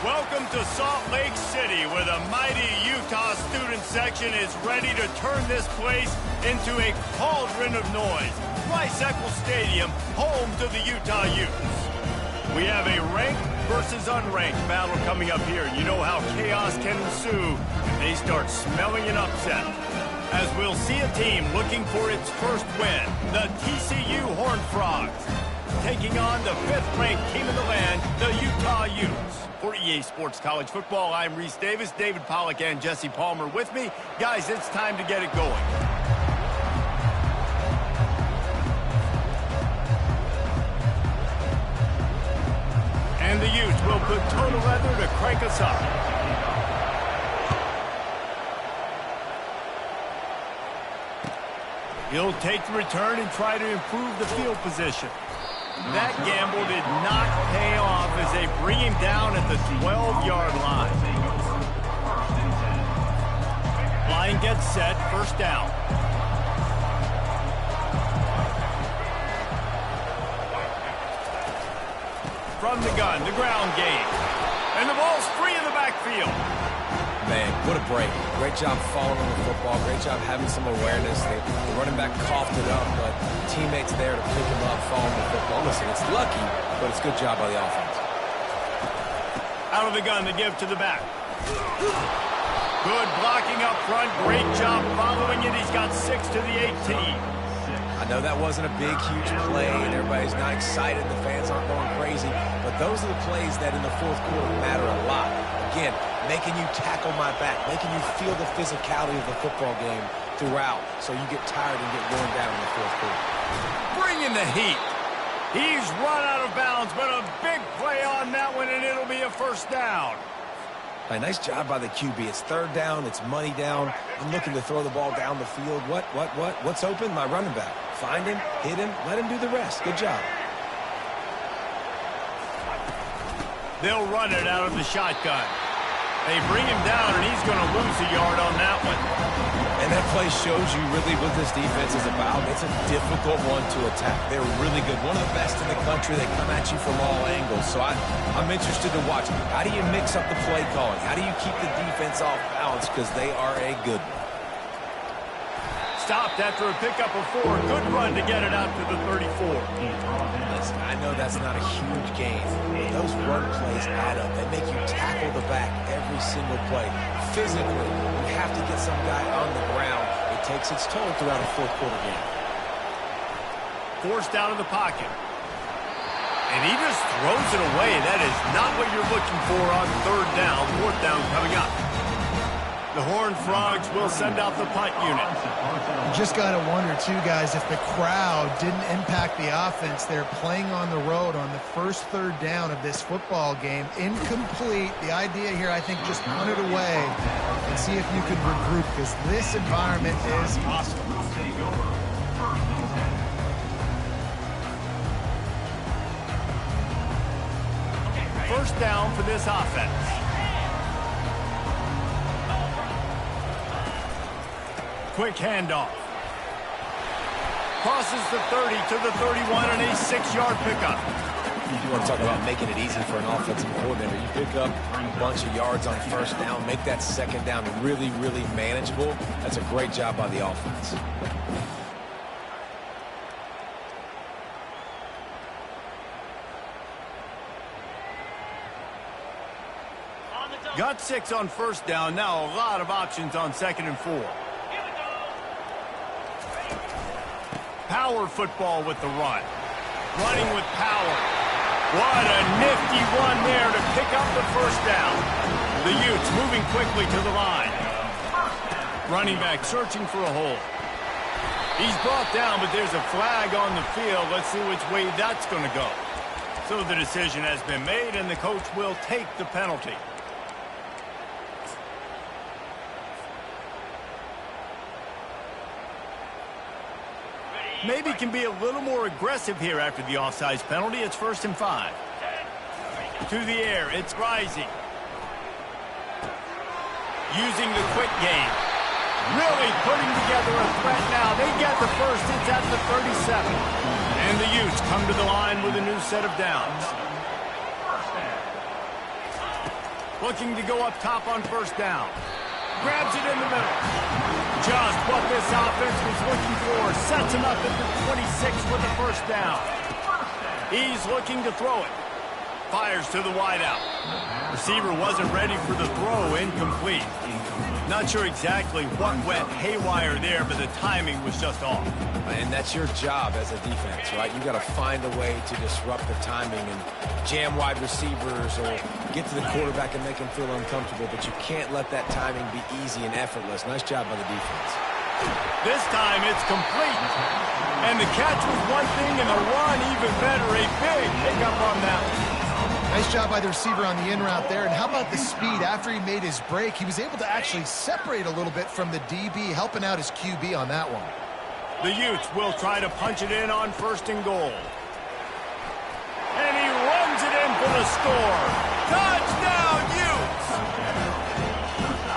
Welcome to Salt Lake City, where the mighty Utah student section is ready to turn this place into a cauldron of noise. Rice-Eccles Stadium, home to the Utah Utes. We have a ranked versus unranked battle coming up here. You know how chaos can ensue if they start smelling an upset. As we'll see a team looking for its first win, the TCU Horned Frogs, taking on the 5th-ranked team in the land, the Utah Utes. For EA Sports College Football, I'm Reese Davis, David Pollack, and Jesse Palmer with me. Guys, it's time to get it going. And the Utes will put total leather to crank us up. He'll take the return and try to improve the field position. That gamble did not pay off as they bring him down at the 12-yard line. Line gets set, first down. From the gun, the ground game. And the ball's free in the backfield. Man, what a break. Great job following the football. Great job having some awareness. The running back coughed it up, but teammates there to pick him up following the football. Listen, it's lucky, but it's good job by the offense. Out of the gun to give to the back. Good blocking up front. Great job following it. He's got 6 to the 18. I know that wasn't a big, huge play, and everybody's not excited. The fans aren't going crazy, but those are the plays that in the fourth quarter matter a lot. Again, making you tackle my back, making you feel the physicality of the football game throughout, so you get tired and get worn down in the fourth quarter. Bringing the heat. He's run out of bounds, but a big play on that one, and it'll be a first down. A nice job by the QB. It's third down. It's money down. I'm looking to throw the ball down the field. What's open? My running back. Find him, hit him, let him do the rest. Good job. They'll run it out of the shotgun. They bring him down, and he's going to lose a yard on that one. And that play shows you really what this defense is about. It's a difficult one to attack. They're really good. One of the best in the country. They come at you from all angles. So I'm interested to watch. How do you mix up the play calling? How do you keep the defense off balance? Because they are a good one. Stopped after a pickup of 4. Good run to get it out to the 34. Listen, I know that's not a huge gain, but those run plays add up. They make you tackle the back every single play. Physically, you have to get some guy on the ground. It takes its toll throughout a fourth quarter game. Forced out of the pocket. And he just throws it away. That is not what you're looking for on third down. Fourth down coming up. The Horned Frogs will send out the punt unit. You just got to wonder, too, guys, if the crowd didn't impact the offense. They're playing on the road on the first third down of this football game. Incomplete. The idea here, I think, just punt it away and see if you can regroup, because this environment is hostile. First down for this offense. Quick handoff. Crosses the 30 to the 31 and a 6-yard pickup. You want to talk about making it easy for an offensive coordinator. You pick up a bunch of yards on first down, make that second down really, really manageable. That's a great job by the offense. Got 6 on first down. Now a lot of options on 2nd and 4. Power football with the run. Running with power. What a nifty run there to pick up the first down. The Utes moving quickly to the line. Running back searching for a hole. He's brought down, but there's a flag on the field. Let's see which way that's going to go. So the decision has been made, and the coach will take the penalty. Maybe can be a little more aggressive here after the offsides penalty. It's 1st and 5. To the air, it's Rising. Using the quick game. Really putting together a threat now. They get the first. It's at the 37. And the Utes come to the line with a new set of downs. Looking to go up top on first down. Grabs it in the middle. Just what this offense was looking for. Sets him up at the 26 with the first down. He's looking to throw it. Fires to the wideout. Receiver wasn't ready for the throw. Incomplete. Not sure exactly what went haywire there, but the timing was just off. And that's your job as a defense, right? You got to find a way to disrupt the timing and jam wide receivers or get to the quarterback and make him feel uncomfortable, but you can't let that timing be easy and effortless. Nice job by the defense. This time it's complete. And the catch was one thing and the run even better. A big pickup on that one. Nice job by the receiver on the in route there. And how about the speed? After he made his break, he was able to actually separate a little bit from the DB, helping out his QB on that one. The Utes will try to punch it in on first and goal. And he runs it in for the score. Touchdown, Utes!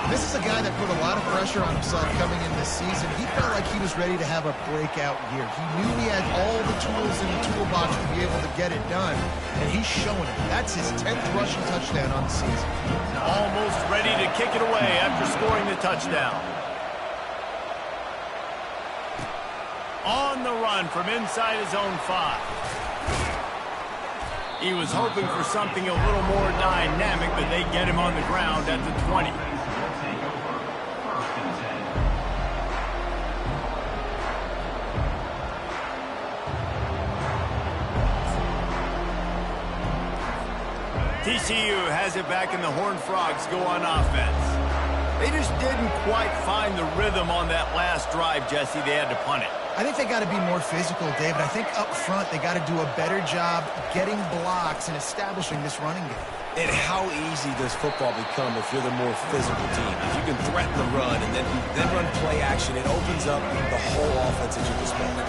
This is a guy that put a lot of pressure on himself coming in this season. He felt like he was ready to have a breakout year. He knew he had all the tools in the toolbox to be able to get it done, and he's showing it. That's his 10th rushing touchdown on the season. Almost ready to kick it away after scoring the touchdown. On the run from inside his own 5. He was hoping for something a little more dynamic, but they get him on the ground at the 20. TCU has it back and the Horned Frogs go on offense. They just didn't quite find the rhythm on that last drive, Jesse. They had to punt it. I think they got to be more physical, David. I think up front they got to do a better job getting blocks and establishing this running game. And how easy does football become if you're the more physical team? If you can threaten the run and then run play action, it opens up the whole offense at your disposal.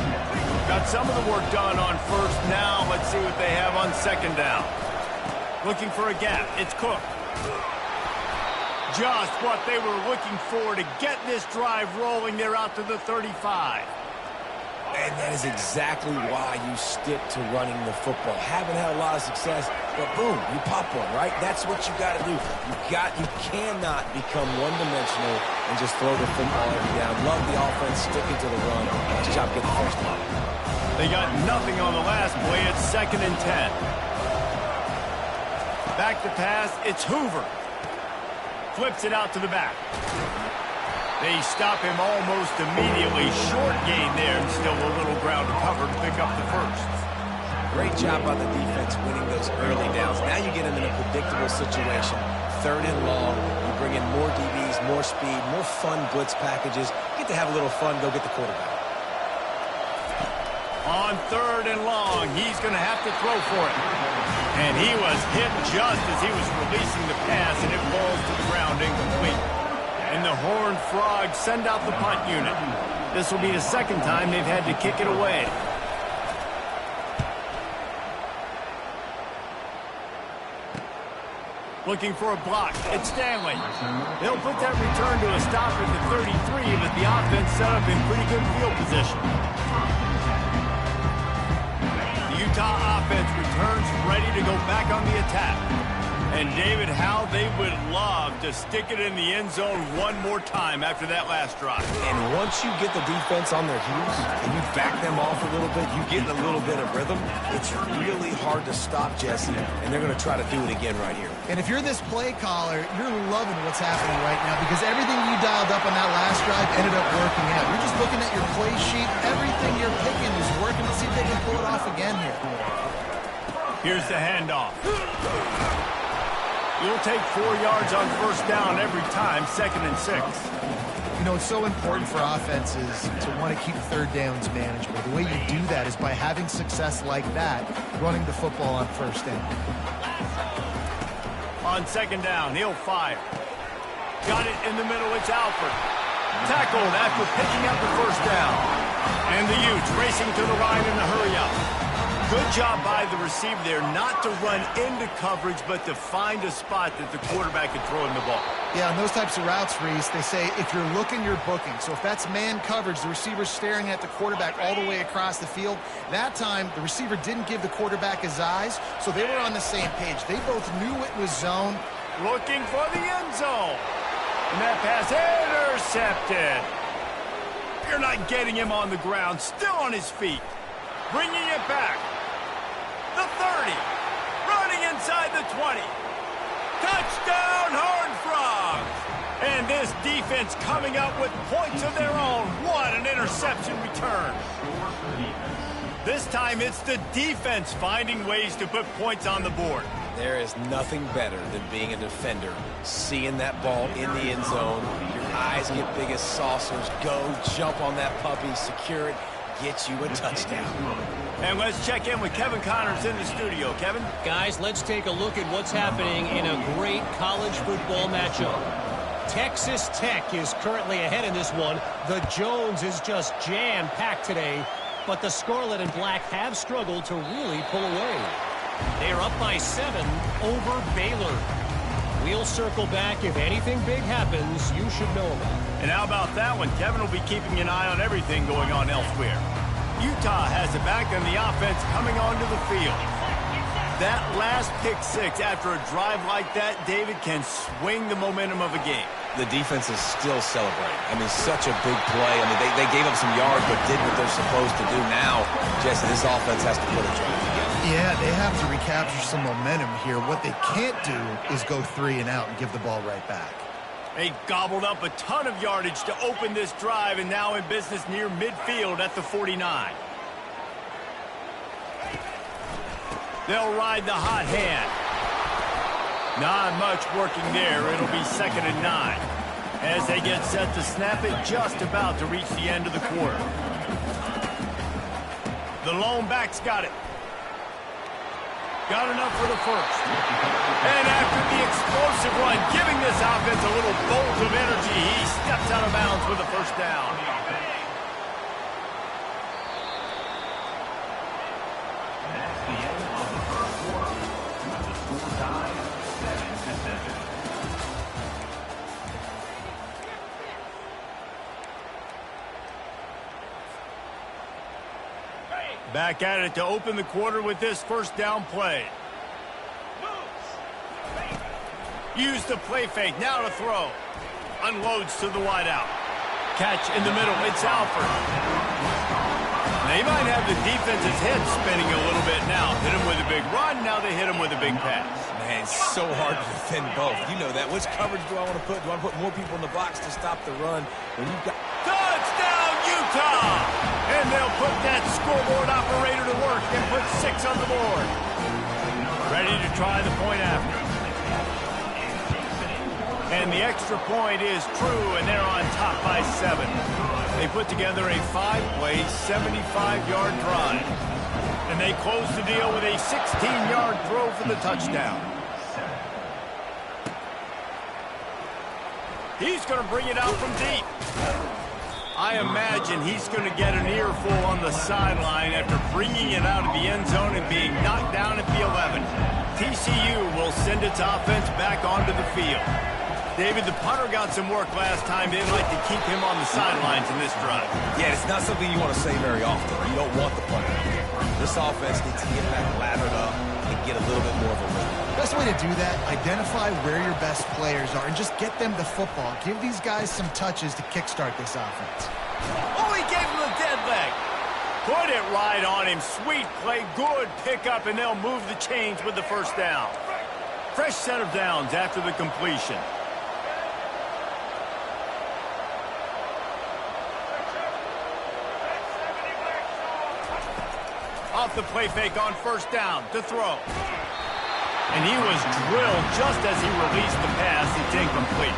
Got some of the work done on first. Now let's see what they have on second down. Looking for a gap. It's Cook. Just what they were looking for to get this drive rolling. They're out to the 35. And that is exactly why you stick to running the football. Haven't had a lot of success, but boom, you pop one, right? That's what you got to do. You cannot become one-dimensional and just throw the football every down. Love the offense sticking to the run. Nice job getting the first down. They got nothing on the last play. It's 2nd and 10. Back to pass, it's Hoover. Flips it out to the back. They stop him almost immediately. Short gain there, and still a little ground to cover to pick up the first. Great job by the defense winning those early downs. Now you get them in a predictable situation. 3rd and long, you bring in more DBs, more speed, more fun blitz packages. You get to have a little fun, go get the quarterback. On 3rd and long, he's going to have to throw for it. And he was hit just as he was releasing the pass, and it falls to the ground incomplete. And the Horned Frogs send out the punt unit. This will be the 2nd time they've had to kick it away. Looking for a block. It's Stanley. They'll put that return to a stop at the 33, but the offense set up in pretty good field position. Utah offense returns ready to go back on the attack. And David, how they would love to stick it in the end zone one more time after that last drive. And once you get the defense on their heels and you back them off a little bit, you get a little bit of rhythm, it's really hard to stop, Jesse, and they're going to try to do it again right here. And if you're this play caller, you're loving what's happening right now because everything you dialed up on that last drive ended up working out. You're just looking at your play sheet. Everything you're picking is working. Let's see if they can pull it off again here. Here's the handoff. You'll take 4 yards on first down every time, 2nd and 6. You know, it's so important for offenses to want to keep 3rd downs manageable. The way you do that is by having success like that, running the football on first down. On 2nd down, he'll fire. Got it in the middle, it's Alford. Tackled after picking up the first down. And the Utes racing to the line in a hurry-up. Good job by the receiver there not to run into coverage, but to find a spot that the quarterback can throw in the ball. Yeah, on those types of routes, Reese, they say if you're looking, you're booking. So if that's man coverage, the receiver's staring at the quarterback all the way across the field. That time, the receiver didn't give the quarterback his eyes, so they were on the same page. They both knew it was zone. looking for the end zone. And that pass intercepted. You're not getting him on the ground, still on his feet. Bringing it back. The 30. Running inside the 20. Touchdown, Horned Frogs. And this defense coming up with points of their own. What an interception return. This time it's the defense finding ways to put points on the board. There is nothing better than being a defender, seeing that ball in the end zone. Your eyes get big as saucers. Go, jump on that puppy, secure it, get you a touchdown. And let's check in with Kevin Connors in the studio. Kevin? Guys, let's take a look at what's happening in a great college football matchup. Texas Tech is currently ahead in this one. The Jones is just jam-packed today, but the Scarlet and Black have struggled to really pull away. They are up by 7 over Baylor. We'll circle back. If anything big happens, you should know about it. And how about that one? Kevin will be keeping an eye on everything going on elsewhere. Utah has it back on the offense coming onto the field. That last pick six after a drive like that, David, can swing the momentum of a game. The defense is still celebrating. I mean, such a big play. I mean, they gave up some yards but did what they're supposed to do. Now, Jesse, this offense has to put a drive together. Yeah, they have to recapture some momentum here. What they can't do is go 3 and out and give the ball right back. They gobbled up a ton of yardage to open this drive and now in business near midfield at the 49. They'll ride the hot hand. Not much working there. It'll be 2nd and 9. As they get set to snap it, just about to reach the end of the quarter. The lone back's got it. Got enough for the first. And after the explosive run, giving this offense a little bolt of energy, he steps out of bounds with a first down. Back at it to open the quarter with this first down play. Use the play fake, now to throw. Unloads to the wideout. Catch in the middle, it's Alford. They might have the defense's head spinning a little bit now. Hit him with a big run, now they hit him with a big pass. Man, it's so hard to defend both. You know that. Which coverage do I want to put? Do I put more people in the box to stop the run? When you've got... Touchdown, Utah! And they'll put that scoreboard operator to work and put 6 on the board. Ready to try the point after. And the extra point is true, and they're on top by 7. They put together a 5-play, 75-yard drive. And they close the deal with a 16-yard throw for the touchdown. He's going to bring it out from deep. I imagine he's going to get an earful on the sideline after bringing it out of the end zone and being knocked down at the 11. TCU will send its offense back onto the field. David, the punter got some work last time. They'd like to keep him on the sidelines in this drive. Yeah, it's not something you want to say very often. You don't want the punter. This offense needs to get back lathered up and get a little bit more of a rhythm. Best way to do that, identify where your best players are and just get them the football. Give these guys some touches to kickstart this offense. Oh, he gave him a dead leg. Put it right on him. Sweet play, good pickup, and they'll move the chains with the first down. Fresh set of downs after the completion. Off the play fake on first down to throw. And he was drilled just as he released the pass. It's incomplete.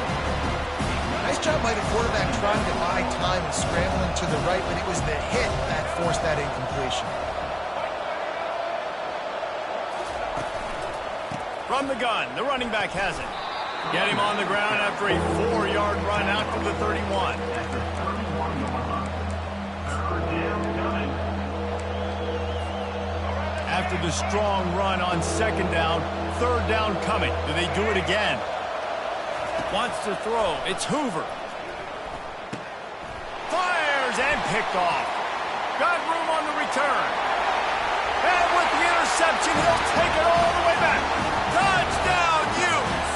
Nice job by the quarterback trying to buy time and scrambling to the right, but it was the hit that forced that incompletion. From the gun, the running back has it. Get him on the ground after a 4-yard run out to the 31. After the strong run on second down, third down coming. Do they do it again? Wants to throw. It's Hoover. Fires and picked off. Got room on the return. And with the interception, he'll take it all the way back. Touchdown, Utes!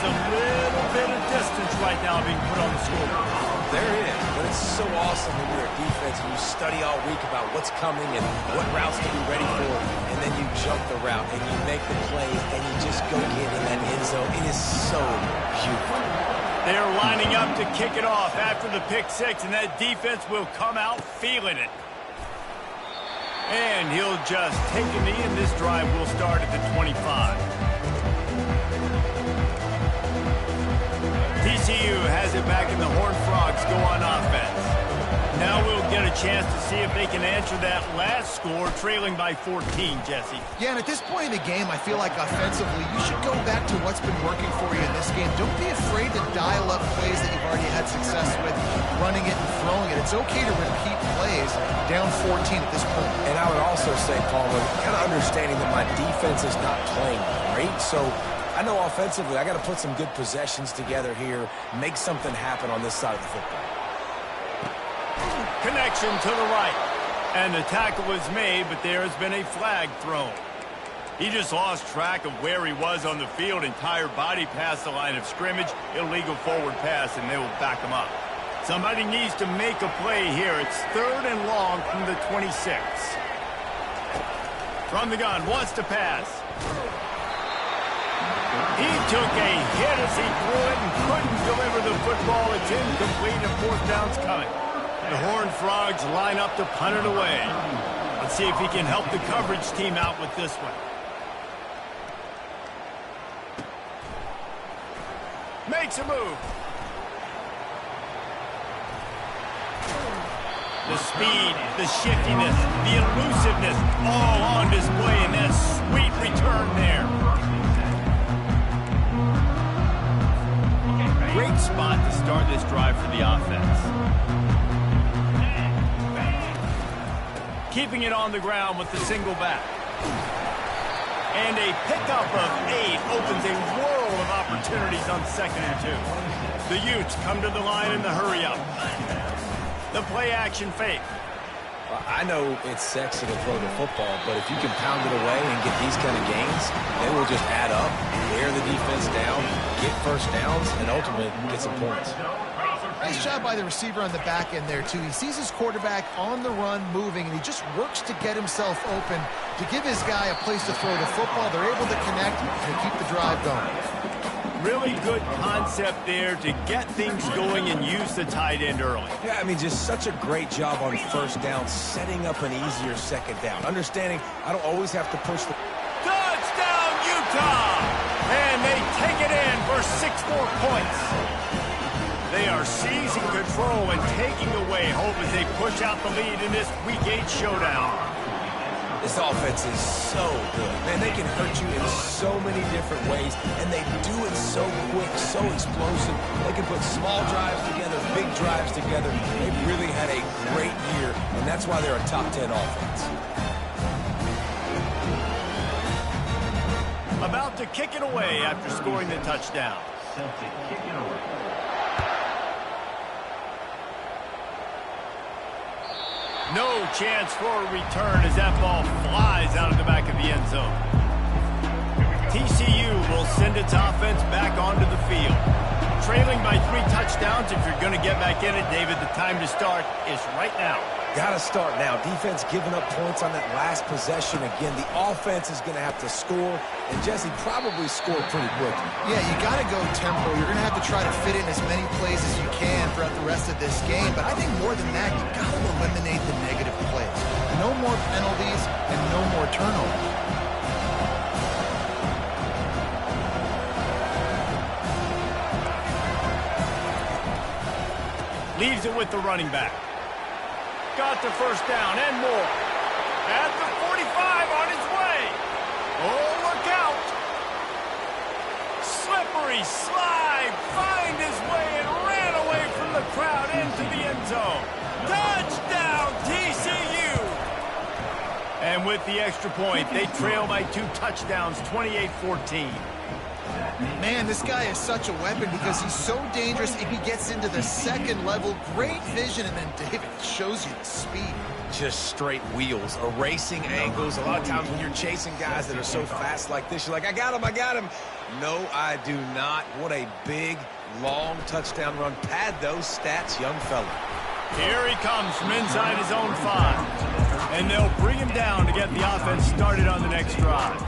a little bit of distance right now being put on the scoreboard. There is, but it's so awesome when you're a defense and you study all week about what's coming and what routes to be ready for, and then you jump the route and you make the plays and you just go get in that end zone. It is so beautiful. They're lining up to kick it off after the pick six, and that defense will come out feeling it. And he'll just take a knee, and this drive will start at the 25. TCU has it back, and the Horned Frogs go on offense. Now we'll get a chance to see if they can answer that last score, trailing by 14, Jesse. Yeah, and at this point in the game, I feel like offensively, you should go back to what's been working for you in this game. Don't be afraid to dial up plays that you've already had success with, running it and throwing it. It's okay to repeat plays down 14 at this point. And I would also say, Palmer, kind of understanding that my defense is not playing great, so I know offensively I got to put some good possessions together here, make something happen on this side of the football. Connection to the right. And the tackle was made, but there has been a flag thrown. He just lost track of where he was on the field. Entire body past the line of scrimmage. Illegal forward pass, and they will back him up. Somebody needs to make a play here. It's 3rd and long from the 26. From the gun, wants to pass. He took a hit as he threw it and couldn't deliver the football. It's incomplete, and 4th down's coming. The Horned Frogs line up to punt it away. Let's see if he can help the coverage team out with this one. Makes a move. The speed, the shiftiness, the elusiveness, all on display in that sweet return there. Great spot to start this drive for the offense. Keeping it on the ground with the single back. And a pickup of 8 opens a world of opportunities on 2nd and 2. The Utes come to the line in the hurry-up. The play-action fake. Well, I know it's sexy to throw the football, but if you can pound it away and get these kind of gains, they will just add up, wear the defense down, get first downs, and ultimately get some points. Nice job by the receiver on the back end there, too. He sees his quarterback on the run moving, and he just works to get himself open to give his guy a place to throw the football. They're able to connect and keep the drive going. Really good concept there to get things going and use the tight end early. Yeah, I mean, just such a great job on 1st down, setting up an easier 2nd down. Understanding I don't always have to push the... Touchdown, Utah! And they take it in for 6 more points. They are seizing control and taking away hope as they push out the lead in this Week 8 showdown. This offense is so good. Man, they can hurt you in so many different ways, and they do it so quick, so explosive. They can put small drives together, big drives together. They've really had a great year, and that's why they're a top 10 offense. About to kick it away after scoring the touchdown. No chance for a return as that ball flies out of the back of the end zone. TCU will send its offense back onto the field. Trailing by 3 touchdowns. If you're going to get back in it, David, the time to start is right now. Got to start now. Defense giving up points on that last possession. Again, the offense is going to have to score, and Jesse probably score pretty quickly. Yeah, you got to go tempo. You're going to have to try to fit in as many plays as you can throughout the rest of this game, but I think more than that, you got to eliminate the negative plays. No more penalties and no more turnovers. Leaves it with the running back. Got the 1st down and more. At the 45 on his way. Oh, look out. Slippery slide. Find his way and ran away from the crowd into the end zone. Touchdown, TCU. And with the extra point, they trail by 2 touchdowns, 28-14. Man, this guy is such a weapon because he's so dangerous if he gets into the second level. Great vision, and then David shows you the speed. Just straight wheels, erasing angles. A lot of times when you're chasing guys that are so fast like this, you're like, I got him. No, I do not. What a big, long touchdown run. Pad those stats, young fella. Here he comes from inside his own 5. And they'll bring him down to get the offense started on the next drive.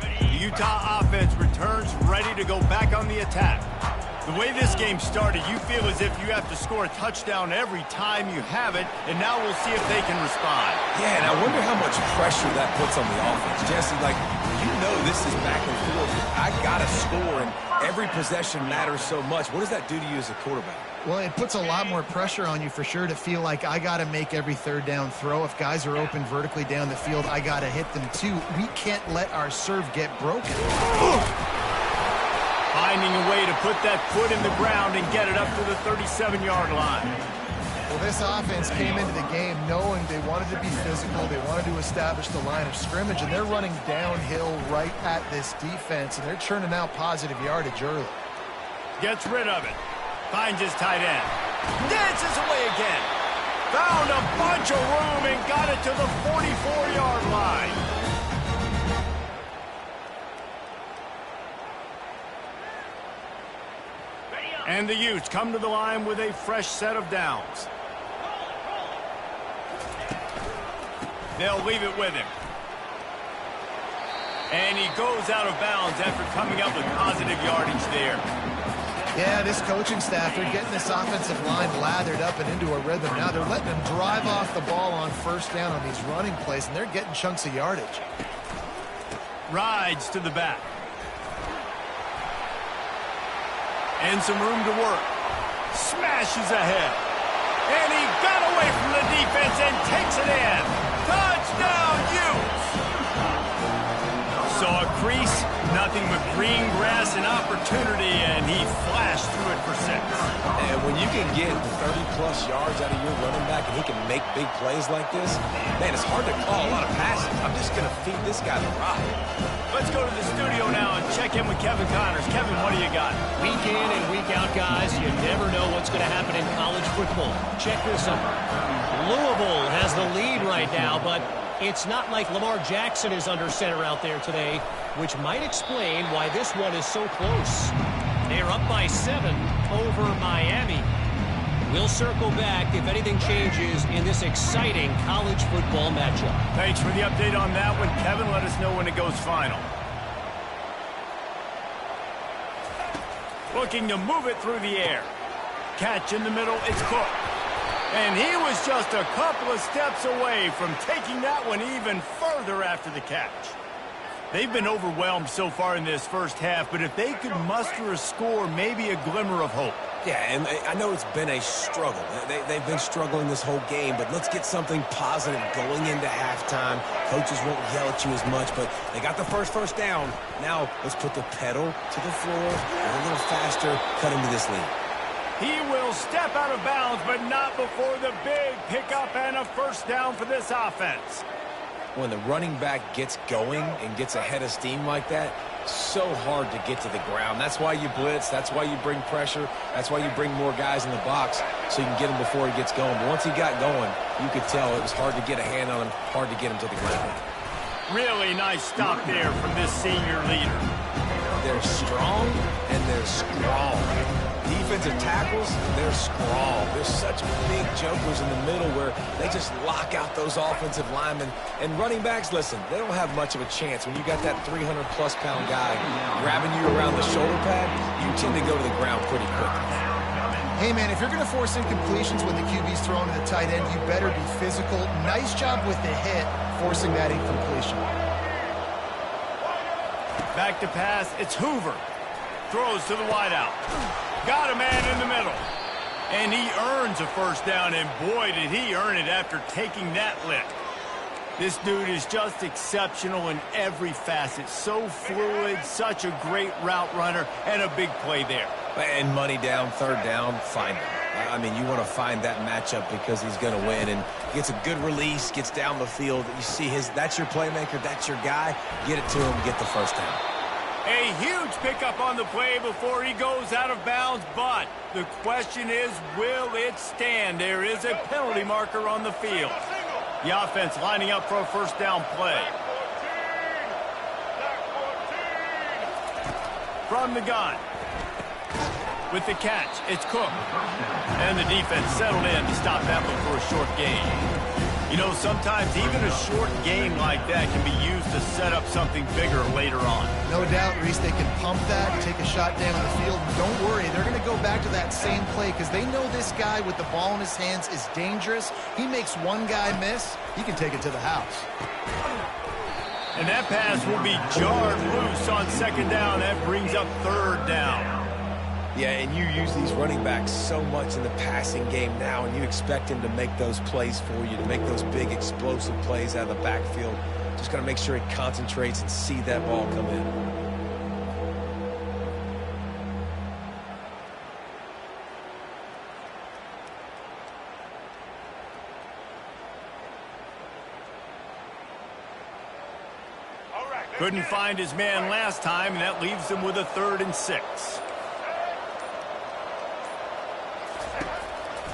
The Utah offense returns ready to go back on the attack. The way this game started, you feel as if you have to score a touchdown every time you have it, and now we'll see if they can respond. Yeah, and I wonder how much pressure that puts on the offense. Jesse, like, you know this is back and forth. I got to score, and every possession matters so much. What does that do to you as a quarterback? Well, it puts a lot more pressure on you for sure to feel like I got to make every third down throw. If guys are open vertically down the field, I got to hit them too. We can't let our serve get broken. Finding a way to put that foot in the ground and get it up to the 37-yard line. Well, this offense came into the game knowing they wanted to be physical, they wanted to establish the line of scrimmage, and they're running downhill right at this defense, and they're churning out positive yardage early. Gets rid of it. Finds his tight end. Dances away again. Found a bunch of room and got it to the 44-yard line. And the Utes come to the line with a fresh set of downs. They'll leave it with him. And he goes out of bounds after coming up with positive yardage there. Yeah, this coaching staff, they're getting this offensive line lathered up and into a rhythm. Now they're letting them drive off the ball on first down on these running plays, and they're getting chunks of yardage. Rides to the back. And some room to work. Smashes ahead. And he got away from the defense and takes it in. Touchdown, Utes! Saw a crease, nothing but green grass and opportunity, and he flashed through it for 6. And when you can get 30-plus yards out of your running back and he can make big plays like this, man, it's hard to call a lot of passes. I'm just going to feed this guy the rock. Let's go to the studio now and check in with Kevin Connors. Kevin, what do you got? Week in and week out, guys, you never know what's going to happen in college football. Check this out. Louisville has the lead right now, but it's not like Lamar Jackson is under center out there today, which might explain why this one is so close. They're up by 7 over Miami. We'll circle back if anything changes in this exciting college football matchup. Thanks for the update on that one, Kevin. Let us know when it goes final. Looking to move it through the air. Catch in the middle, it's Cook. And he was just a couple of steps away from taking that one even further after the catch. They've been overwhelmed so far in this first half, but if they could muster a score, maybe a glimmer of hope. Yeah, and I know it's been a struggle. They've been struggling this whole game, but let's get something positive going into halftime. Coaches won't yell at you as much, but they got the first down. Now let's put the pedal to the floor, go a little faster, cut into this lead. He will step out of bounds, but not before the big pickup and a first down for this offense. When the running back gets going and gets ahead of steam like that, so hard to get to the ground. That's why you blitz. That's why you bring pressure. That's why you bring more guys in the box so you can get him before he gets going. But once he got going, you could tell it was hard to get a hand on him, hard to get him to the ground. Really nice stop there from this senior leader. They're strong and they're strong. Defensive tackles, they're strong. There's such big jokers in the middle where they just lock out those offensive linemen. And running backs, listen, they don't have much of a chance. When you got that 300-plus pound guy grabbing you around the shoulder pad, you tend to go to the ground pretty quickly. Hey, man, if you're going to force incompletions when the QB's throwing to the tight end, you better be physical. Nice job with the hit, forcing that incompletion. Back to pass, it's Hoover. Throws to the wideout. Got a man in the middle. And he earns a first down, and boy, did he earn it after taking that lick. This dude is just exceptional in every facet. So fluid, such a great route runner, and a big play there. And money down, third down, find him. I mean, you want to find that matchup because he's going to win, and gets a good release, gets down the field. You see that's your playmaker, that's your guy. Get it to him, get the first down. A huge pickup on the play before he goes out of bounds, but the question is, will it stand? There is a penalty marker on the field. The offense lining up for a first down play. From the gun. With the catch, it's Cook. And the defense settled in to stop that one for a short gain. You know, sometimes even a short game like that can be used to set up something bigger later on. No doubt, Reese, they can pump that, take a shot down the field. Don't worry, they're going to go back to that same play because they know this guy with the ball in his hands is dangerous. He makes one guy miss, he can take it to the house. And that pass will be jarred loose on second down. That brings up third down. Yeah, and you use these running backs so much in the passing game now, and you expect him to make those plays for you, to make those big explosive plays out of the backfield. Just got to make sure he concentrates and see that ball come in. Couldn't find his man last time, and that leaves him with a 3rd and 6.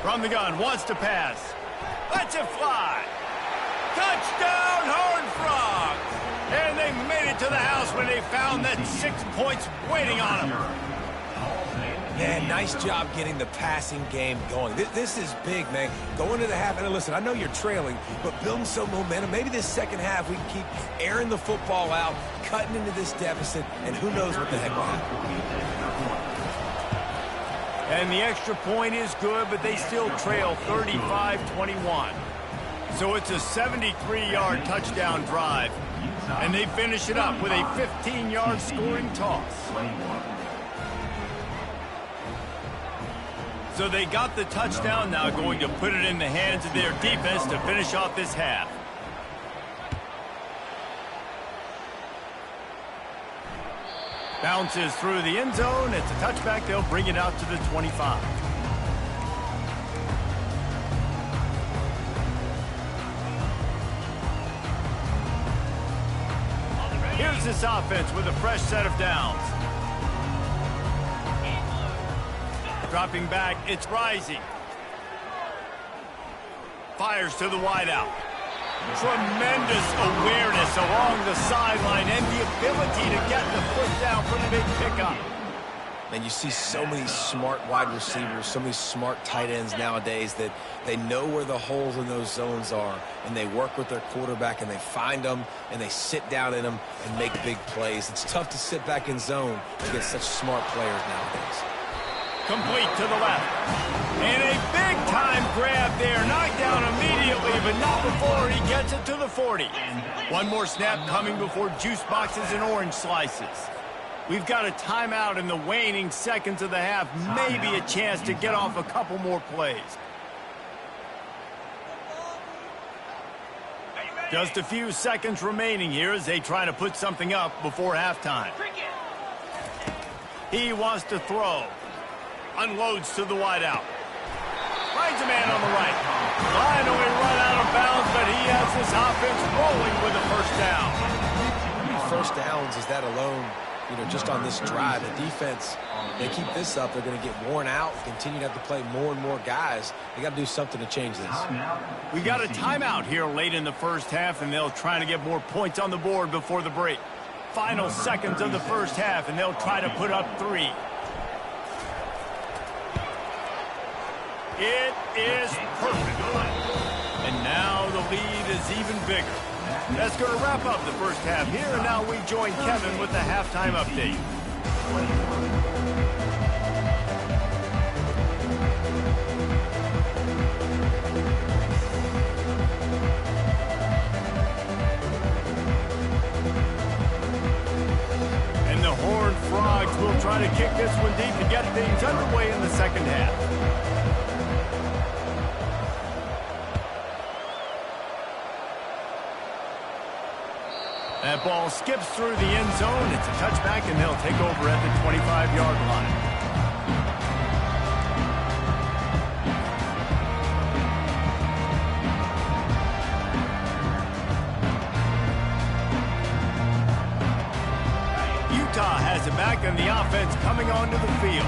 From the gun, wants to pass. Lets it fly. Touchdown, Horned Frogs! And they made it to the house when they found that 6 points waiting on them. Man, nice job getting the passing game going. This is big, man. Going to the half, and listen, I know you're trailing, but building some momentum. Maybe this second half we can keep airing the football out, cutting into this deficit, and who knows what the heck will happen. And the extra point is good, but they still trail 35-21. So it's a 73-yard touchdown drive, and they finish it up with a 15-yard scoring toss. So they got the touchdown, now going to put it in the hands of their defense to finish off this half. Bounces through the end zone. It's a touchback. They'll bring it out to the 25. Here's this offense with a fresh set of downs. Dropping back, it's Rising. Fires to the wideout. Tremendous awareness along the sideline and the ability to get the foot down for the big pickup. And you see so many smart wide receivers, so many smart tight ends nowadays that they know where the holes in those zones are, and they work with their quarterback, and they find them, and they sit down in them and make big plays. It's tough to sit back in zone against such smart players nowadays. Complete to the left. And a big-time grab there. Knocked down immediately, but not before he gets it to the 40. One more snap coming before juice boxes and orange slices. We've got a timeout in the waning seconds of the half. Maybe a chance to get off a couple more plays. Just a few seconds remaining here as they try to put something up before halftime. He wants to throw. Unloads to the wideout. Finds a man on the right. Finally run out of bounds, but he has this offense rolling with a first down. First downs is that alone, just on this drive. The defense, they keep this up, they're going to get worn out, continue to have to play more and more guys. They got to do something to change this. We got a timeout here late in the first half, and they'll try to get more points on the board before the break. Final seconds of the first half, and they'll try to put up 3. It is perfect. And now the lead is even bigger. That's going to wrap up the first half here, and now we join Kevin with the halftime update. And the Horned Frogs will try to kick this one deep to get things underway in the second half. That ball skips through the end zone. It's a touchback, and they'll take over at the 25-yard line. coming onto the field.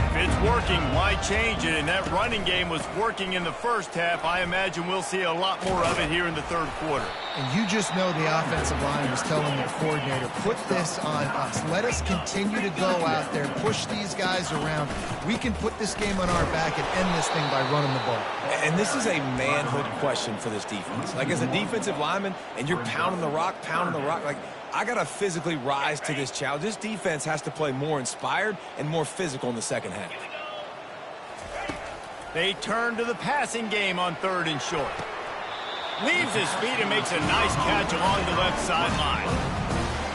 If it's working, why change it? And that running game was working in the first half. I imagine we'll see a lot more of it here in the third quarter. And you just know the offensive line was telling their coordinator, put this on us. Let us continue to go out there, push these guys around. We can put this game on our back and end this thing by running the ball. And this is a manhood question for this defense. Like, as a defensive lineman, and you're pounding the rock, like, I got to physically rise to this challenge. This defense has to play more inspired and more physical in the second half. They turn to the passing game on 3rd and short. Leaves his feet and makes a nice catch along the left sideline.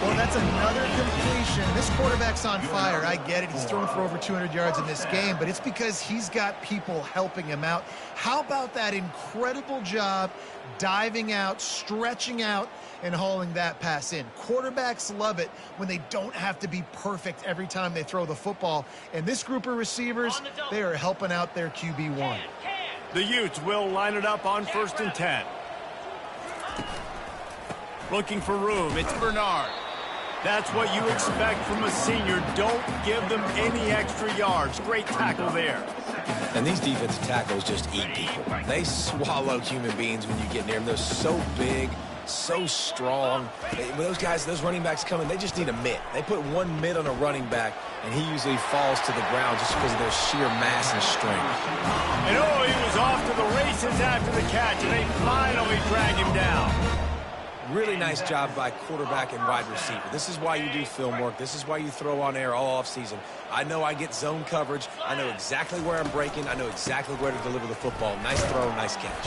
Well, that's another completion. This quarterback's on fire. I get it. He's thrown for over 200 yards in this game, but it's because he's got people helping him out. How about that incredible job diving out, stretching out, and hauling that pass in? Quarterbacks love it when they don't have to be perfect every time they throw the football. And this group of receivers, they are helping out their QB1. The Utes will line it up on 1st and 10. Looking for room. It's Bernard. That's what you expect from a senior. Don't give them any extra yards. Great tackle there. And these defensive tackles just eat people. They swallow human beings when you get near them. They're so big, so strong. When those guys, those running backs come in, they just need a mitt. They put one mitt on a running back, and he usually falls to the ground just because of their sheer mass and strength. And oh, he was off to the races after the catch, and they finally drag him down. Really nice job by quarterback and wide receiver. This is why you do film work. This is why you throw on air all offseason. I know I get zone coverage. I know exactly where I'm breaking. I know exactly where to deliver the football. Nice throw, nice catch.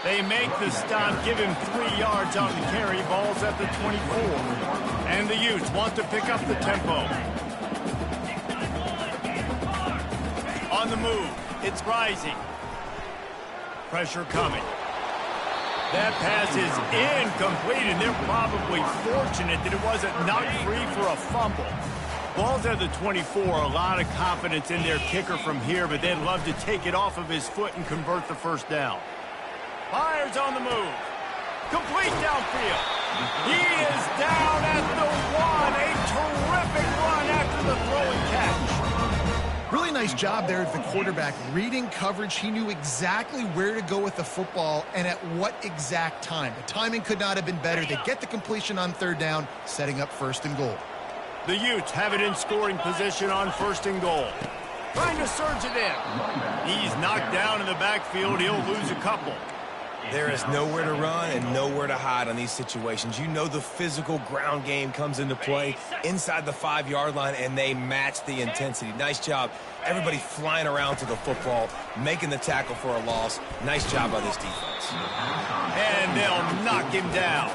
They make the stop, give him 3 yards on the carry. Ball's at the 24. And the Utes want to pick up the tempo. On the move, it's rising. Pressure coming. That pass is incomplete, and they're probably fortunate that it wasn't knocked free for a fumble. Ball's at the 24, a lot of confidence in their kicker from here, but they'd love to take it off of his foot and convert the first down. Fires on the move. Complete downfield. He is down at the 1. A terrific run after the throw and catch. Really nice job there at the quarterback. Reading coverage, he knew exactly where to go with the football and at what exact time. The timing could not have been better. They get the completion on 3rd down, setting up 1st and goal. The Utes have it in scoring position on 1st and goal. Trying to surge it in. He's knocked down in the backfield. He'll lose a couple. There is nowhere to run and nowhere to hide on these situations. You know the physical ground game comes into play inside the 5-yard line, and they match the intensity. Nice job. Everybody flying around to the football, making the tackle for a loss. Nice job by this defense. And they'll knock him down.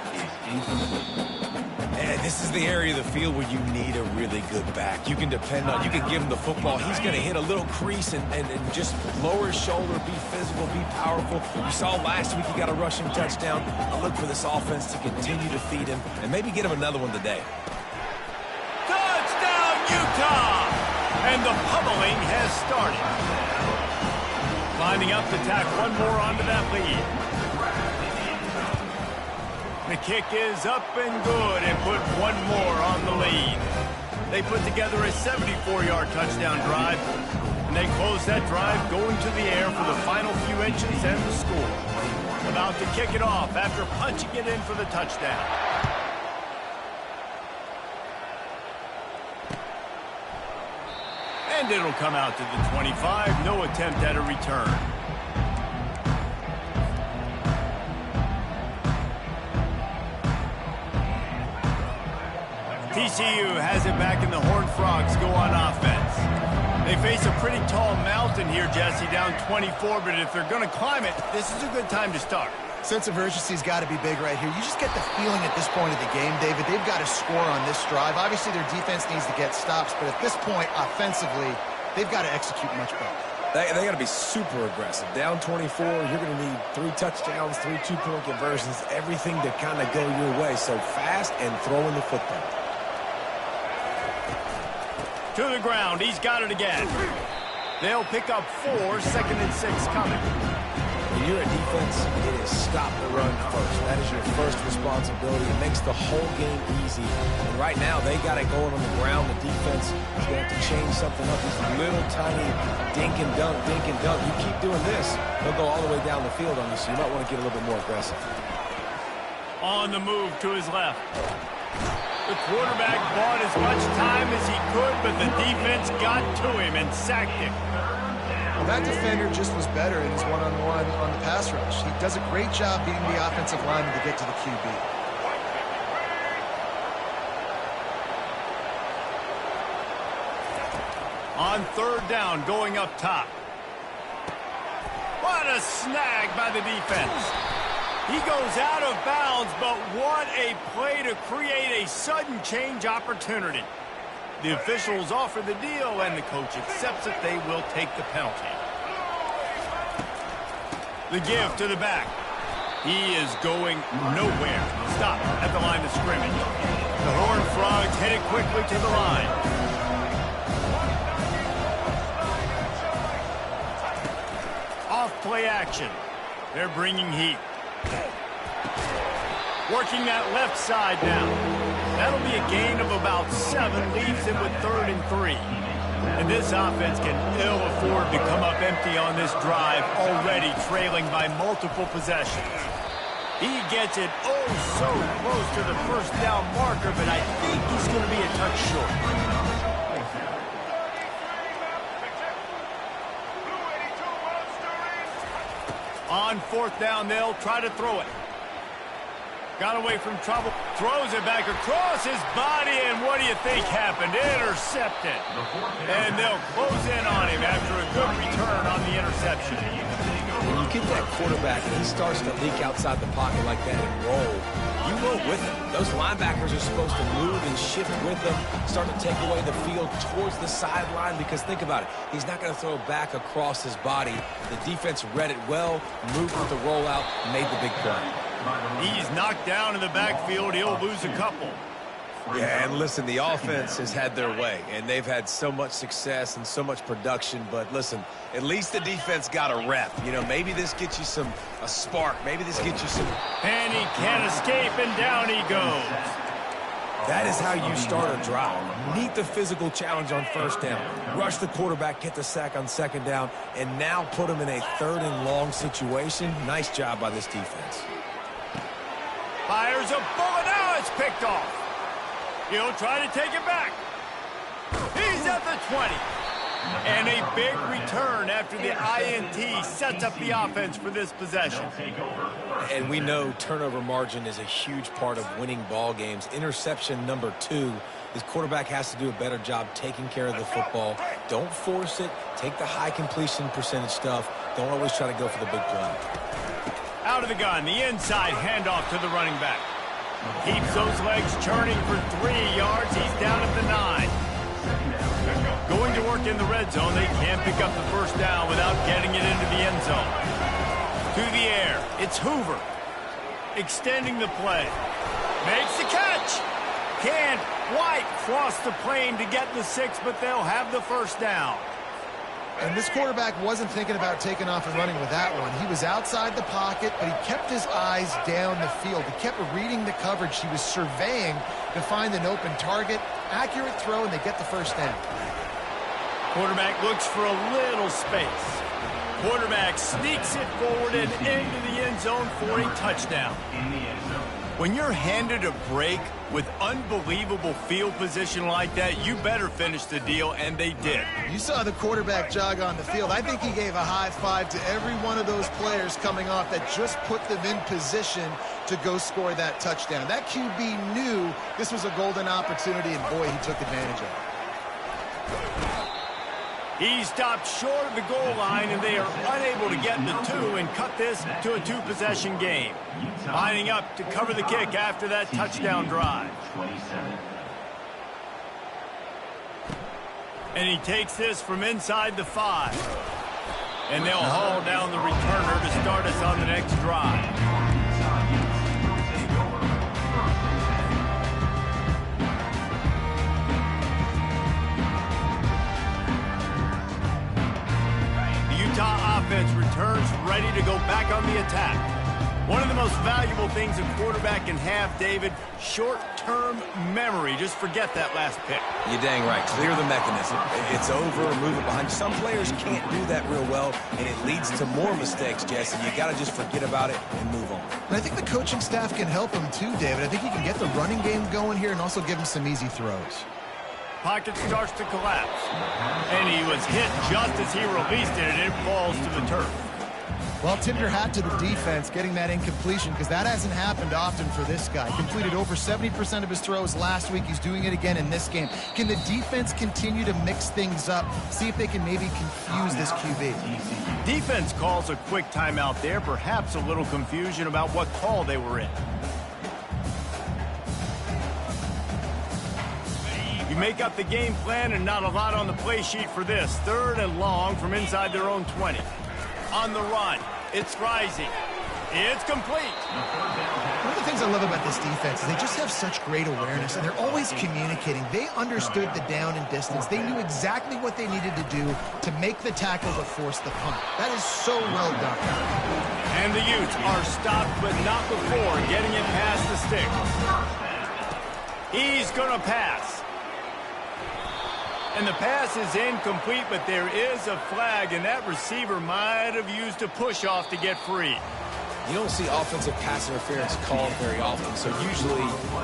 And this is the area of the field where you need a really good back. You can depend on, you can give him the football. He's going to hit a little crease and just lower his shoulder, be physical, be powerful. You saw last week he got a rushing touchdown. I look for this offense to continue to feed him and maybe get him another one today. Touchdown, Utah! And the pummeling has started. Lining up to tack one more onto that lead. The kick is up and good and put one more on the lead. They put together a 74-yard touchdown drive, and they close that drive going to the air for the final few inches and the score. About to kick it off after punching it in for the touchdown. And it'll come out to the 25. No attempt at a return. TCU has it back, and the Horned Frogs go on offense. They face a pretty tall mountain here, Jesse, down 24, but if they're going to climb it, this is a good time to start. Sense of urgency's got to be big right here. You just get the feeling at this point of the game, David, they've got to score on this drive. Obviously, their defense needs to get stops, but at this point, offensively, they've got to execute much better. They got to be super aggressive. Down 24, you're going to need 3 touchdowns, 3 two-point conversions, everything to kind of go your way. So fast and throwing the football. To the ground. He's got it again. They'll pick up 4, 2nd and 6 coming. When you're a defense, it is stop the run first. That is your first responsibility. It makes the whole game easy. And right now, they got it going on the ground. The defense is going to have to change something up. These little tiny dink and dunk, dink and dunk. You keep doing this, they'll go all the way down the field on you, so you might want to get a little bit more aggressive. On the move to his left. The quarterback bought as much time as he could, but the defense got to him and sacked him. Well, that defender just was better in his one-on-one on the pass rush. He does a great job beating the offensive lineman to get to the QB. On third down, going up top. What a snag by the defense. He goes out of bounds, but what a play to create a sudden change opportunity. The officials offer the deal, and the coach accepts it. They will take the penalty. The give to the back. He is going nowhere. Stop at the line of scrimmage. The Horned Frogs hit it quickly to the line. Off play action. They're bringing heat. Working that left side now. That'll be a gain of about 7, leaves him with 3rd and 3. And this offense can ill afford to come up empty on this drive, already trailing by multiple possessions. He gets it oh so close to the first down marker, but I think he's going to be a touch short. On 4th down, they'll try to throw it. Got away from trouble. Throws it back across his body, and what do you think happened? Intercepted. And they'll close in on him after a good return on the interception. When you get that quarterback and he starts to leak outside the pocket like that and roll, you roll with him. Those linebackers are supposed to move and shift with him, start to take away the field towards the sideline, because think about it. He's not going to throw back across his body. The defense read it well, moved with the rollout, made the big play. He's knocked down in the backfield. He'll lose a couple. Yeah, and listen, the offense has had their way, and they've had so much success and so much production. But listen, at least the defense got a rep. You know, maybe this gets you a spark. Maybe this gets you some. And he can't escape, and down he goes. That is how you start a drive. Meet the physical challenge on 1st down. Rush the quarterback, get the sack on 2nd down, and now put him in a 3rd and long situation. Nice job by this defense. Fires a bullet. Now it's picked off. He'll try to take it back. He's at the 20. And a big return after the INT sets up the offense for this possession. And we know turnover margin is a huge part of winning ball games. Interception number 2. His quarterback has to do a better job taking care of the football. Don't force it. Take the high completion percentage stuff. Don't always try to go for the big play. Out of the gun, the inside handoff to the running back. Keeps those legs churning for 3 yards. He's down at the 9. Going to work in the red zone. They can't pick up the 1st down without getting it into the end zone. To the air. It's Hoover. Extending the play. Makes the catch. Can't quite cross the plane to get the 6, but they'll have the 1st down. And this quarterback wasn't thinking about taking off and running with that one. He was outside the pocket, but he kept his eyes down the field. He kept reading the coverage. He was surveying to find an open target. Accurate throw, and they get the 1st down. Quarterback looks for a little space. Quarterback sneaks it forward and into the end zone for a touchdown. When you're handed a break with unbelievable field position like that, you better finish the deal, and they did. You saw the quarterback jog on the field. I think he gave a high five to every one of those players coming off that just put them in position to go score that touchdown. That QB knew this was a golden opportunity, and boy, he took advantage of it. He stopped short of the goal line, and they are unable to get the 2 and cut this to a 2-possession game. Lining up to cover the kick after that touchdown drive. And he takes this from inside the 5. And they'll haul down the returner to start us on the next drive. Utah offense returns ready to go back on the attack. One of the most valuable things a quarterback can have, David, short-term memory. Just forget that last pick. You're dang right. Clear the mechanism. It's over, move it behind you. Some players can't do that real well, and it leads to more mistakes, Jesse. You got to just forget about it and move on. And I think the coaching staff can help him too, David. I think he can get the running game going here and also give him some easy throws. Pocket starts to collapse. And he was hit just as he released it, and it falls to the turf. Well, tip your hat to the defense getting that incompletion because that hasn't happened often for this guy. Completed over 70% of his throws last week. He's doing it again in this game. Can the defense continue to mix things up? See if they can maybe confuse this QB. Defense calls a quick timeout there. Perhaps a little confusion about what call they were in. You make up the game plan and not a lot on the play sheet for this. 3rd and long from inside their own 20. On the run, it's rising. It's complete. One of the things I love about this defense is they just have such great awareness, and they're always communicating. They understood the down and distance. They knew exactly what they needed to do to make the tackle to force the punt. That is so well done. And the Utes are stopped, but not before getting it past the sticks. He's going to pass. And the pass is incomplete, but there is a flag, and that receiver might have used a push-off to get free. You don't see offensive pass interference called very often, so usually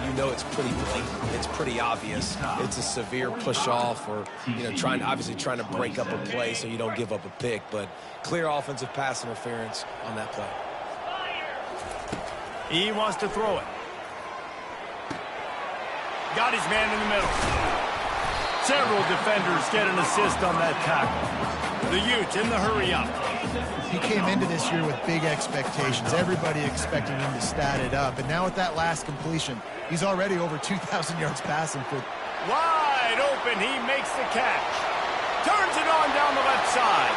you know it's pretty blatant. It's pretty obvious. It's a severe push-off or, obviously trying to break up a play so you don't give up a pick, but clear offensive pass interference on that play. He wants to throw it. Got his man in the middle. Several defenders get an assist on that tackle. The Utes in the hurry-up. He came into this year with big expectations. Everybody expecting him to stat it up. And now with that last completion, he's already over 2,000 yards passing for. Wide open, he makes the catch. Turns it on down the left side.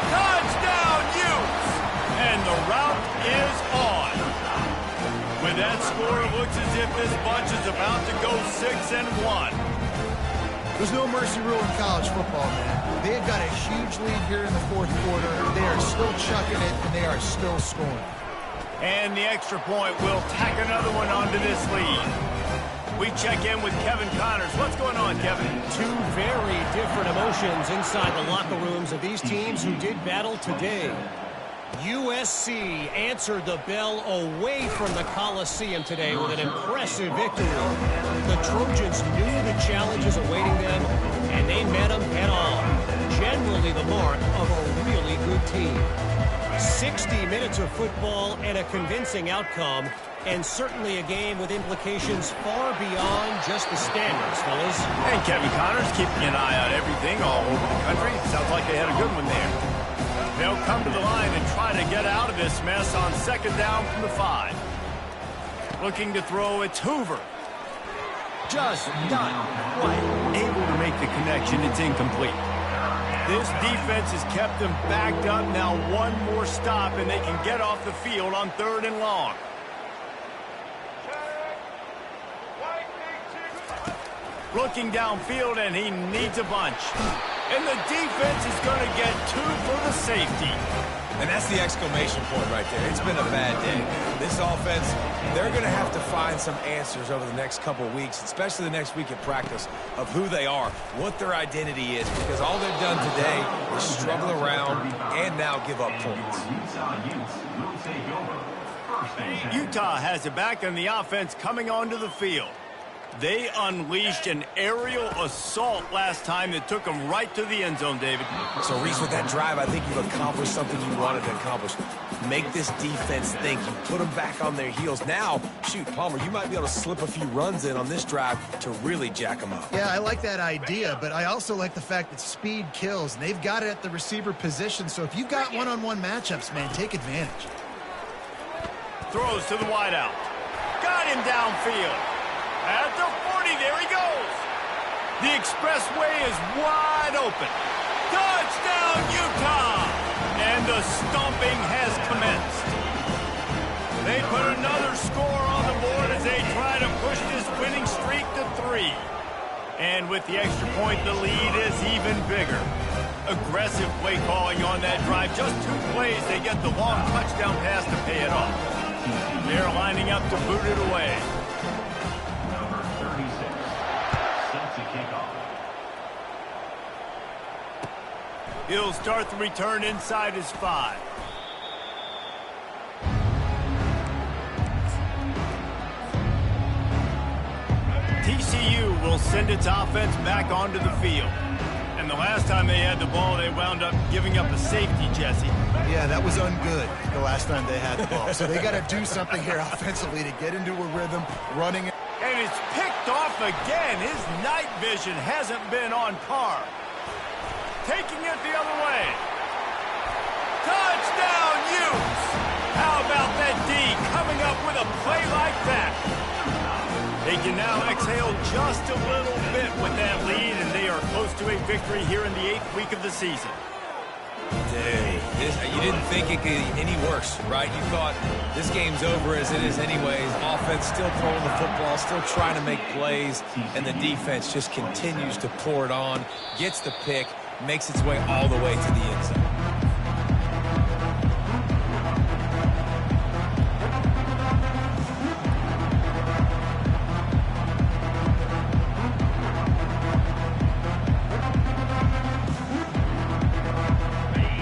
Touchdown, Utes! And the route is on. With that score, it looks as if this bunch is about to go 6-1. There's no mercy rule in college football, man. They have got a huge lead here in the 4th quarter. They are still chucking it, and they are still scoring. And the extra point will tack another one onto this lead. We check in with Kevin Connors. What's going on, Kevin? Two very different emotions inside the locker rooms of these teams who did battle today. USC answered the bell away from the Coliseum today with an impressive victory. The Trojans knew the challenges awaiting them, and they met them head-on. Generally the mark of a really good team. 60 minutes of football and a convincing outcome, and certainly a game with implications far beyond just the standards, fellas. And Kevin Connors keeping an eye on everything all over the country. Sounds like they had a good one there. They'll come to the line and try to get out of this mess on 2nd down from the 5. Looking to throw, it's Hoover. Just not quite able to make the connection. It's incomplete. This defense has kept them backed up. Now one more stop, and they can get off the field on 3rd and long. Looking downfield, and he needs a bunch. And the defense is going to get 2 for the safety. And that's the exclamation point right there. It's been a bad day. This offense, they're going to have to find some answers over the next couple of weeks, especially the next week at practice, of who they are, what their identity is, because all they've done today is struggle around and now give up points. Utah has it back, and the offense coming onto the field. They unleashed an aerial assault last time that took them right to the end zone, David. So, Reese, with that drive, I think you've accomplished something you wanted to accomplish. Make this defense think. You put them back on their heels. Now, shoot, Palmer, you might be able to slip a few runs in on this drive to really jack them up. Yeah, I like that idea, but I also like the fact that speed kills. And they've got it at the receiver position, so if you've got one-on-one matchups, man, take advantage. Throws to the wideout. Got him downfield. At the 40, there he goes. The expressway is wide open. Touchdown, Utah! And the stomping has commenced. They put another score on the board as they try to push this winning streak to 3. And with the extra point, the lead is even bigger. Aggressive play calling on that drive. Just 2 plays, they get the long touchdown pass to pay it off. They're lining up to boot it away. Number 36 sets a kickoff. He'll start the return inside his 5. TCU will send its offense back onto the field. And the last time they had the ball, they wound up giving up a safety, Jesse. Yeah, that was ungood the last time they had the ball. So they got to do something here offensively to get into a rhythm, running. And it's picked off again. His night vision hasn't been on par. Taking it the other way. Touchdown, Utes! How about that D coming up with a play like that? They can now exhale just a little bit with that lead, and they are close to a victory here in the 8th week of the season. You didn't think it could get any worse, right? You thought this game's over as it is anyways. Offense still throwing the football, still trying to make plays, and the defense just continues to pour it on, gets the pick, makes its way all the way to the end zone.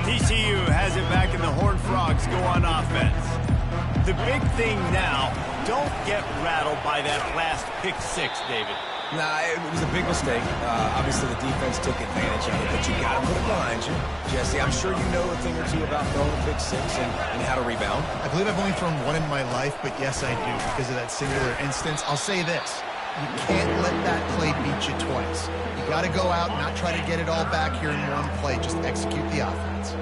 TCU has it back, and the Horned Frogs go on offense. The big thing now, don't get rattled by that last pick 6, David. Nah, it was a big mistake. Obviously, the defense took advantage of it, but you got to put it behind you. Jesse, I'm sure you know a thing or two about throwing a pick 6 and how to rebound. I believe I've only thrown one in my life, but yes, I do because of that singular instance. I'll say this. You can't let that play beat you twice. You got to go out and not try to get it all back here in one play. Just execute the offense.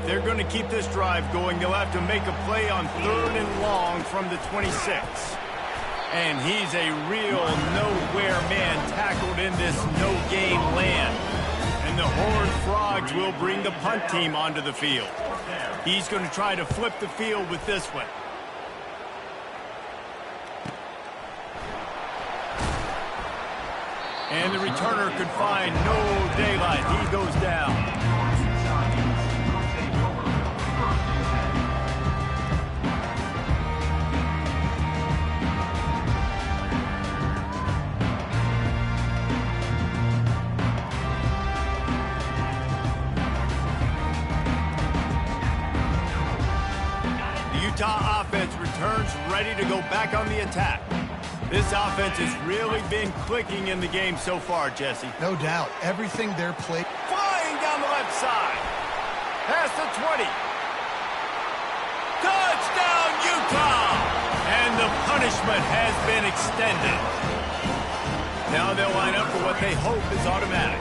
They're going to keep this drive going. They'll have to make a play on 3rd and long from the 26. And he's a real nowhere man tackled in this no-game land. And the Horned Frogs will bring the punt team onto the field. He's going to try to flip the field with this one. And the returner could find no daylight. He goes down. Utah offense returns ready to go back on the attack. This offense has really been clicking in the game so far, Jesse. No doubt. Everything they're playing. Flying down the left side. Past the 20. Touchdown, Utah! And the punishment has been extended. Now they'll line up for what they hope is automatic.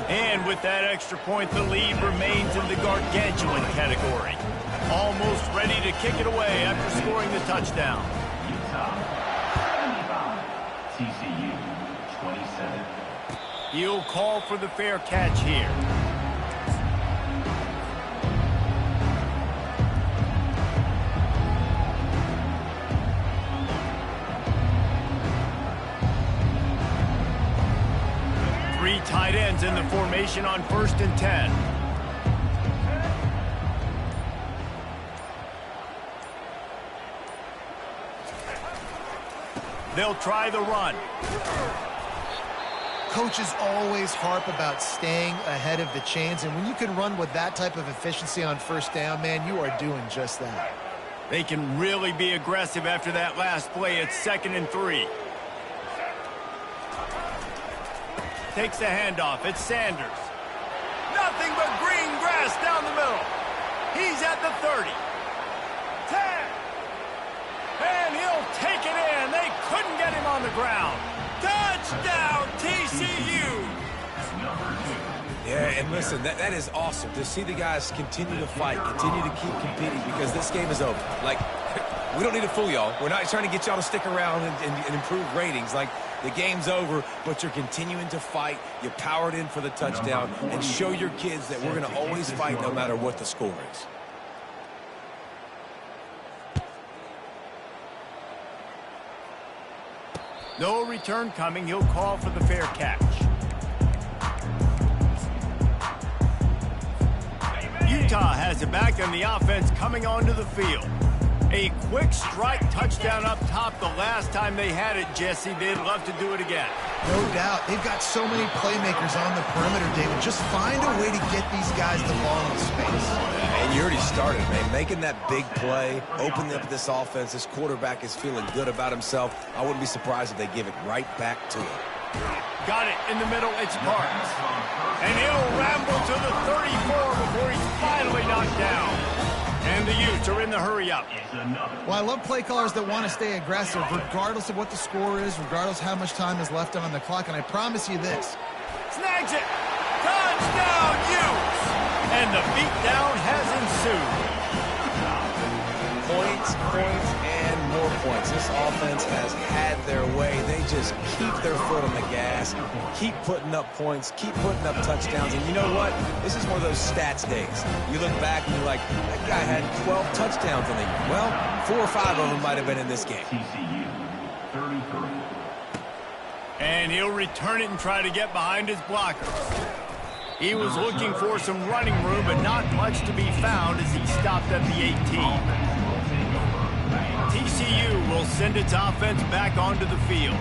And with that extra point, the lead remains in the gargantuan category. Almost ready to kick it away after scoring the touchdown. Utah 75, TCU 27. He'll call for the fair catch here. Three tight ends in the formation on 1st and 10. They'll try the run. Coaches always harp about staying ahead of the chains, and when you can run with that type of efficiency on 1st down, man, you are doing just that. They can really be aggressive after that last play. It's 2nd and 3. Takes the handoff. It's Sanders. Nothing but green grass down the middle. He's at the 30. 10. And he'll take it in. They couldn't get him on the ground. Touchdown, TCU. Yeah, and listen, that is awesome to see the guys continue to fight, continue to keep competing, because this game is over. Like, we don't need to fool y'all. We're not trying to get y'all to stick around and improve ratings. Like, the game's over, but you're continuing to fight. You powered in for the touchdown, and show your kids that we're going to always fight no matter what the score is. No return coming. He'll call for the fair catch. Utah has it back on the offense coming onto the field. A quick strike touchdown up top the last time they had it, Jesse. They'd love to do it again. No doubt. They've got so many playmakers on the perimeter, David. Just find a way to get these guys the ball in space. And you already started, man. Making that big play, opening up this offense. This quarterback is feeling good about himself. I wouldn't be surprised if they give it right back to him. Got it in the middle. It's Parks. And he'll ramble to the 34 before he's finally knocked down. And the Utes are in the hurry-up. Well, I love play callers that want to stay aggressive regardless of what the score is, regardless how much time is left on the clock. And I promise you this. Snags it. Touchdown, Utes. And the beatdown has ensued. Points, and more points. This offense has had their way. They just keep their foot on the gas, keep putting up points, keep putting up touchdowns. And you know what? This is one of those stats days. You look back and you're like, that guy had 12 touchdowns in the year. Well, 4 or 5 of them might have been in this game. TCU, 33. And he'll return it and try to get behind his blockers. He was looking for some running room, but not much to be found as he stopped at the 18. TCU will send its offense back onto the field.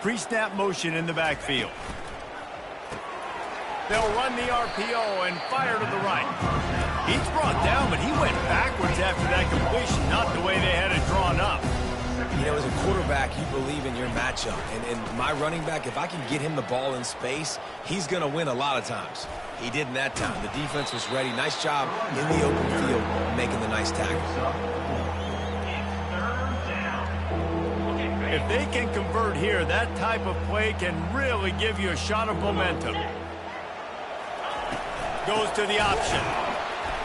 Pre-snap motion in the backfield. They'll run the RPO and fire to the right. He's brought down, but he went backwards after that completion, not the way they had it drawn up. You know, as a quarterback, you believe in your matchup. And my running back, if I can get him the ball in space, he's going to win a lot of times. He did in that time. The defense was ready. Nice job in the open field making the nice tackle. If they can convert here, that type of play can really give you a shot of momentum. Goes to the option.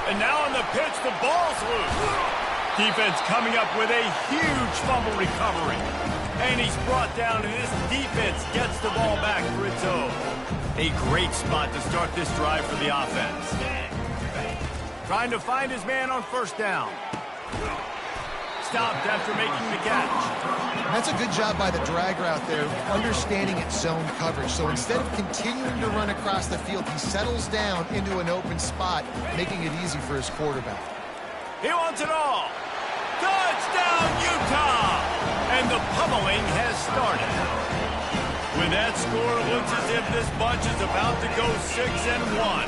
And now on the pitch, the ball's loose. Defense coming up with a huge fumble recovery. And he's brought down, and this defense gets the ball back for its own. A great spot to start this drive for the offense. Trying to find his man on first down. Stopped after making the catch. That's a good job by the drag route there, understanding its zone coverage. So instead of continuing to run across the field, he settles down into an open spot, making it easy for his quarterback. He wants it all. Touchdown, Utah! And the pummeling has started. With that score, it looks as if this bunch is about to go 6-1.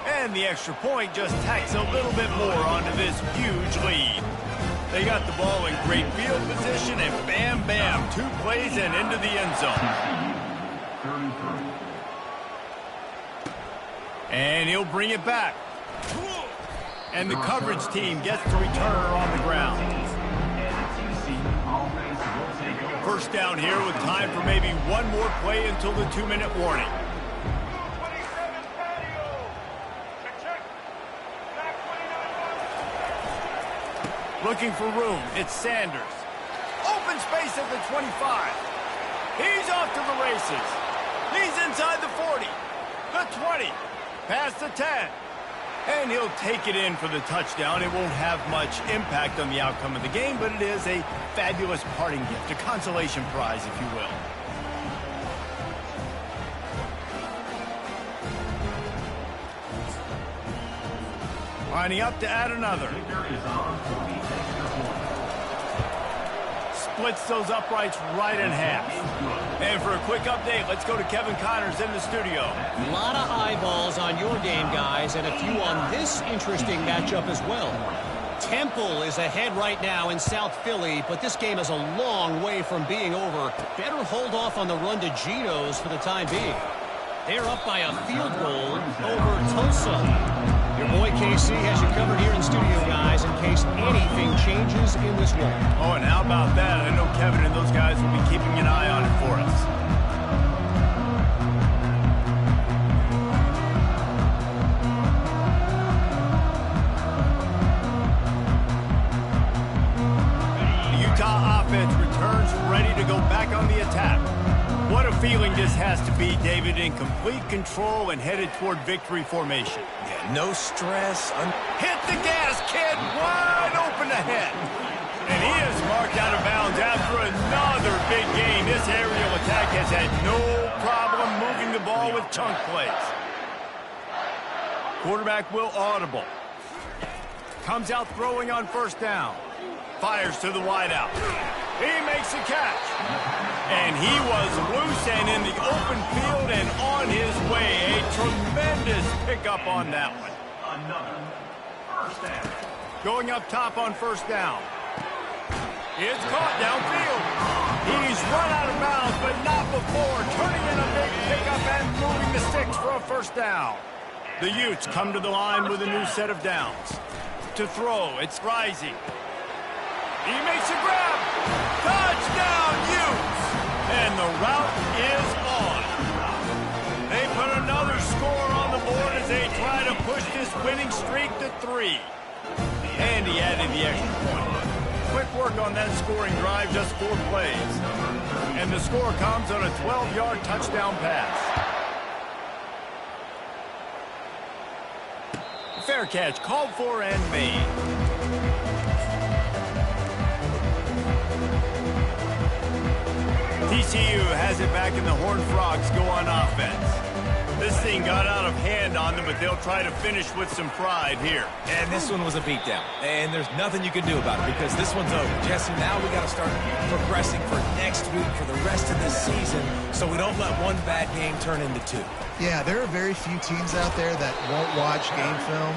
And the extra point just tacks a little bit more onto this huge lead. They got the ball in great field position, and bam, bam, 2 plays and into the end zone. And he'll bring it back. And the coverage team gets to return on the ground. First down here with time for maybe one more play until the 2-minute warning. Looking for room. It's Sanders. Open space at the 25. He's off to the races. He's inside the 40. The 20. Past the 10. And he'll take it in for the touchdown. It won't have much impact on the outcome of the game, but it is a fabulous parting gift, a consolation prize, if you will. Lining up to add another. Splits those uprights right in half. And for a quick update, let's go to Kevin Connors in the studio. A lot of eyeballs on your game, guys, and a few on this interesting matchup as well. Temple is ahead right now in South Philly, but this game is a long way from being over. Better hold off on the run to Geno's for the time being. They're up by a field goal over Tulsa. Your boy KC has you covered here in studio, guys, in case anything changes in this one. Oh, and how about that? I know Kevin and those guys will be keeping an eye on it for us. The Utah offense returns ready to go back on the attack. What a feeling this has to be, David, in complete control and headed toward victory formation. Yeah, no stress. Hit the gas, kid! Wide open ahead. And he is marked out of bounds after another big game. This aerial attack has had no problem moving the ball with chunk plays. Quarterback will audible. Comes out throwing on first down. Fires to the wideout. He makes a catch. And he was loose and in the open field and on his way. A tremendous pickup on that one. Another first down. Going up top on first down. It's caught downfield. He's run out of bounds, but not before. Turning in a big pickup and moving the sticks for a first down. The Utes come to the line with a new set of downs. To throw, it's Rising. He makes a grab. Touchdown, Utes! And the route is on. They put another score on the board as they try to push this winning streak to 3. And he added the extra point. Quick work on that scoring drive, just 4 plays. And the score comes on a 12-yard touchdown pass. Fair catch, called for and made. TCU has it back in the Horned Frogs go on offense. This thing got out of hand on them, but they'll try to finish with some pride here. And this one was a beatdown. And there's nothing you can do about it because this one's over. Jesse, now we got to start progressing for next week for the rest of this season so we don't let one bad game turn into 2. Yeah, there are very few teams out there that won't watch game film,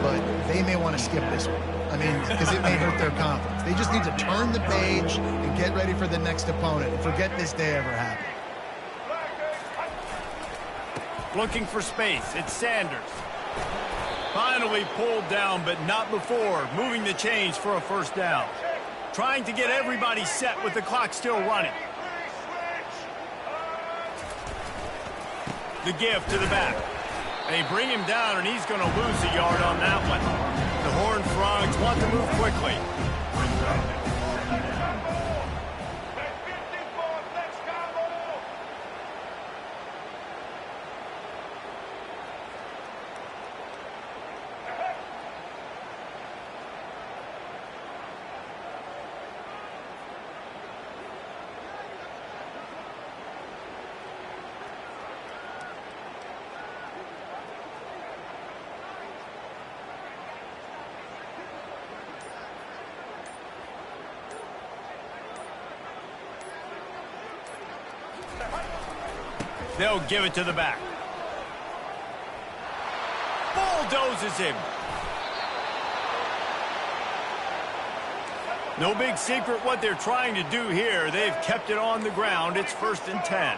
but they may want to skip this one. I mean, because it may hurt their confidence. They just need to turn the page and get ready for the next opponent and forget this day ever happened. Looking for space, it's Sanders. Finally pulled down, but not before. Moving the chains for a first down. Trying to get everybody set with the clock still running. The give to the back. They bring him down, and he's going to lose a yard on that one. The Horned Frogs want to move quickly. They'll give it to the back. Bulldozes him. No big secret what they're trying to do here. They've kept it on the ground. It's 1st and 10.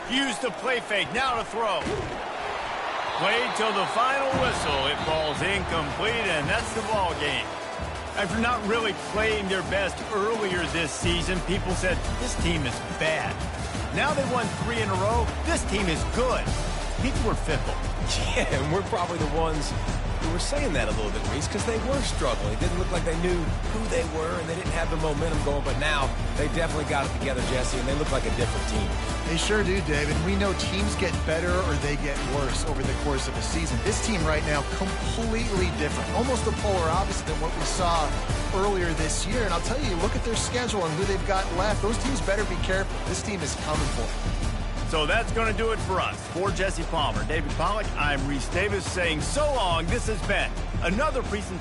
Use the play fake. Now to throw. Played till the final whistle. It falls incomplete, and that's the ball game. After not really playing their best earlier this season, people said, this team is bad. Now they won 3 in a row. This team is good. People were fickle. Yeah, and we're probably the ones who were saying that a little bit, Reese, because they were struggling. It didn't look like they knew who they were, and they didn't have the momentum going. But now they definitely got it together, Jesse, and they look like a different team. They sure do, David. We know teams get better or they get worse over the course of a season. This team right now, completely different. Almost the polar opposite than what we saw earlier this year. And I'll tell you, look at their schedule and who they've got left. Those teams better be careful. This team is coming for them. So that's going to do it for us. For Jesse Palmer, David Pollack, I'm Reese Davis saying so long. This has been another presentation.